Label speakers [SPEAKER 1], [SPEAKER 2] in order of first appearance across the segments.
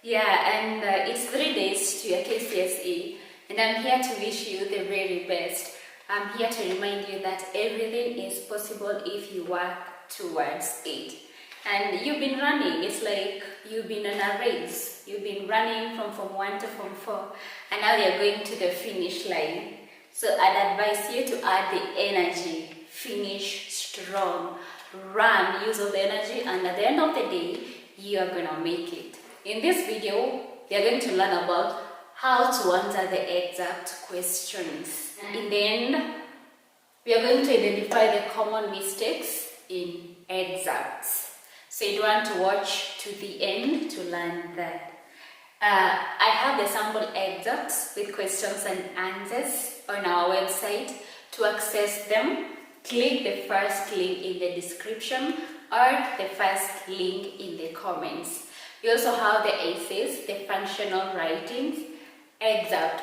[SPEAKER 1] Yeah, and it's 3 days to your KCSE, and I'm here to wish you the very best. I'm here to remind you that everything is possible if you work towards it. And you've been running, it's like you've been on a race. You've been running from Form 1 to Form 4, and now you're going to the finish line. So I'd advise you to add the energy, finish strong, run, use all the energy, and at the end of the day, you are gonna make it. In this video, we are going to learn about how to answer the excerpt questions. In the end, we are going to identify the common mistakes in excerpts. So you want to watch to the end to learn that. I have the sample excerpts with questions and answers on our website. To access them, click the first link in the description or the first link in the comments. We also have the essays, the functional writings, excerpt,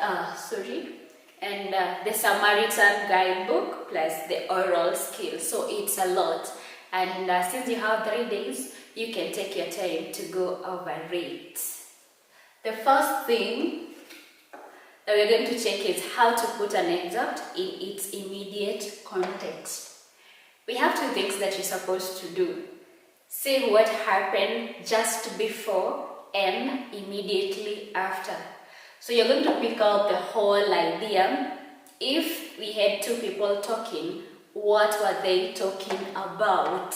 [SPEAKER 1] and the Samaritan guidebook plus the oral skills. So it's a lot. And since you have 3 days, you can take your time to go over it. The first thing that we're going to check is how to put an excerpt in its immediate context. We have 2 things that you're supposed to do. Say what happened just before and immediately after. So you're going to pick out the whole idea. If we had 2 people talking, what were they talking about?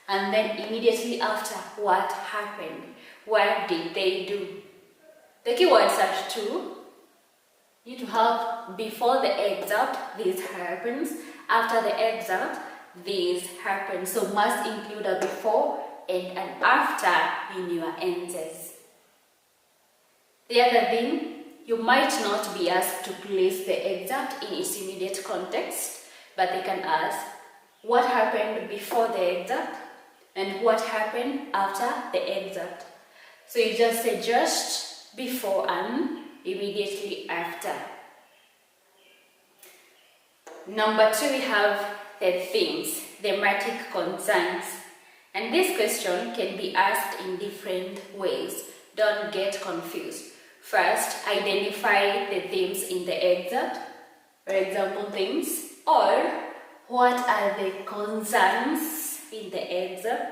[SPEAKER 1] And then immediately after, what happened? What did they do? The keywords are 2. You need to have before the excerpt, this happens. After the excerpt, this happens. So must include a before and an after in your answers. The other thing, you might not be asked to place the excerpt in its immediate context, but they can ask what happened before the excerpt and what happened after the excerpt. So you just say just before and immediately after. Number 2, we have the themes, thematic concerns. And this question can be asked in different ways. Don't get confused. First, identify the themes in the excerpt, for example, themes, or what are the concerns in the excerpt,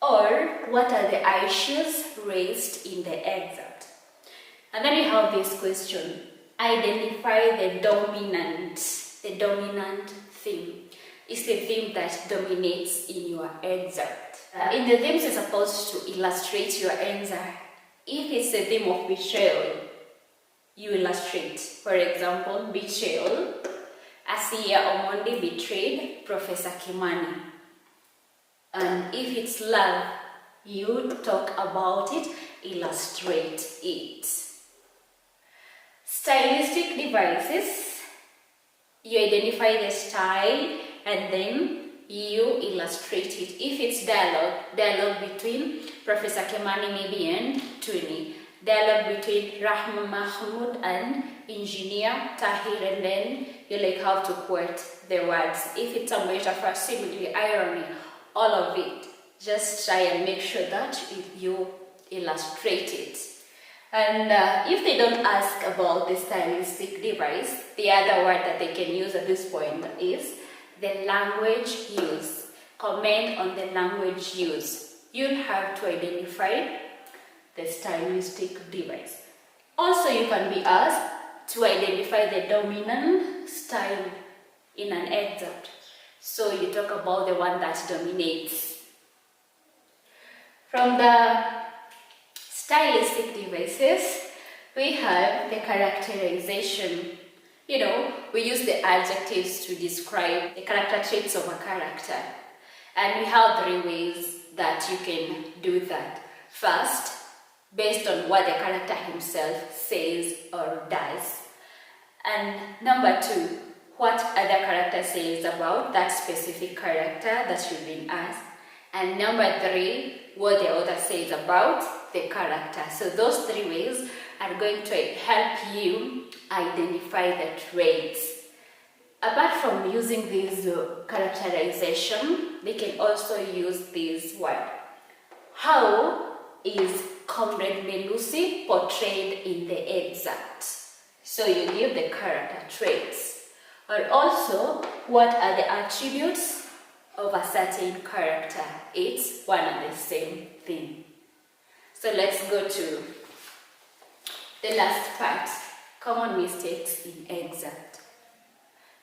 [SPEAKER 1] or what are the issues raised in the excerpt. And then you have this question, identify the dominant theme. It's the theme that dominates in your excerpt. In the themes, you're supposed to illustrate your answer. If it's the theme of betrayal, you illustrate. For example, betrayal. Asiya Omondi betrayed Professor Kimani. And if it's love, you talk about it, illustrate it. Stylistic devices, you identify the style and then you illustrate it. If it's dialogue between Professor Kimani maybe and Tuni, dialogue between Rahma Mahmoud and Engineer Tahir, and then you like how to quote the words. If it's a metaphor, simile, irony, all of it, just try and make sure that you illustrate it. And if they don't ask about the stylistic device, the other word that they can use at this point is the language use. Comment on the language use. You have to identify the stylistic device. Also, you can be asked to identify the dominant style in an excerpt. So you talk about the one that dominates. From the stylistic devices, we have the characterization. You know, we use the adjectives to describe the character traits of a character. And we have 3 ways that you can do that. First, based on what the character himself says or does. And number 2, what other character says about that specific character that you've been asked. And number 3, what the author says about the character. So those 3 ways are going to help you identify the traits. Apart from using this characterization, they can also use this word. How is Comrade Melusi portrayed in the excerpt. So you give the character traits. Or also, what are the attributes of a certain character? It's one and the same thing. So let's go to the last part, common mistakes in excerpt.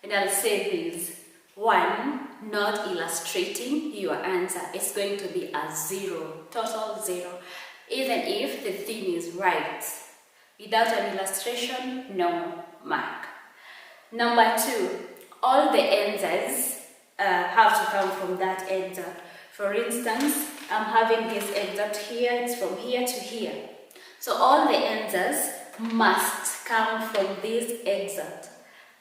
[SPEAKER 1] And I'll say this. 1, not illustrating your answer is going to be a 0, total 0. Even if the theme is right. Without an illustration, no mark. Number 2, all the answers have to come from that excerpt. For instance, I'm having this excerpt here, it's from here to here. So all the answers must come from this excerpt,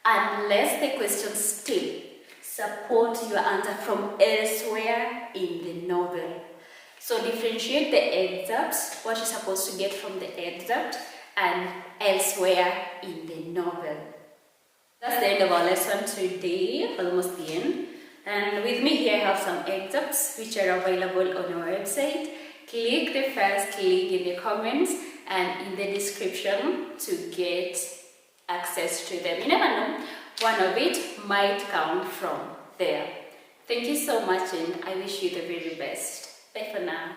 [SPEAKER 1] unless the question still support your answer from elsewhere in the novel. So differentiate the excerpts, what you're supposed to get from the excerpt, and elsewhere in the novel. That's the end of our lesson today, almost the end. And with me here I have some excerpts which are available on our website. Click the first link in the comments and in the description to get access to them. You never know, one of it might come from there. Thank you so much and I wish you the very best. Bye for now.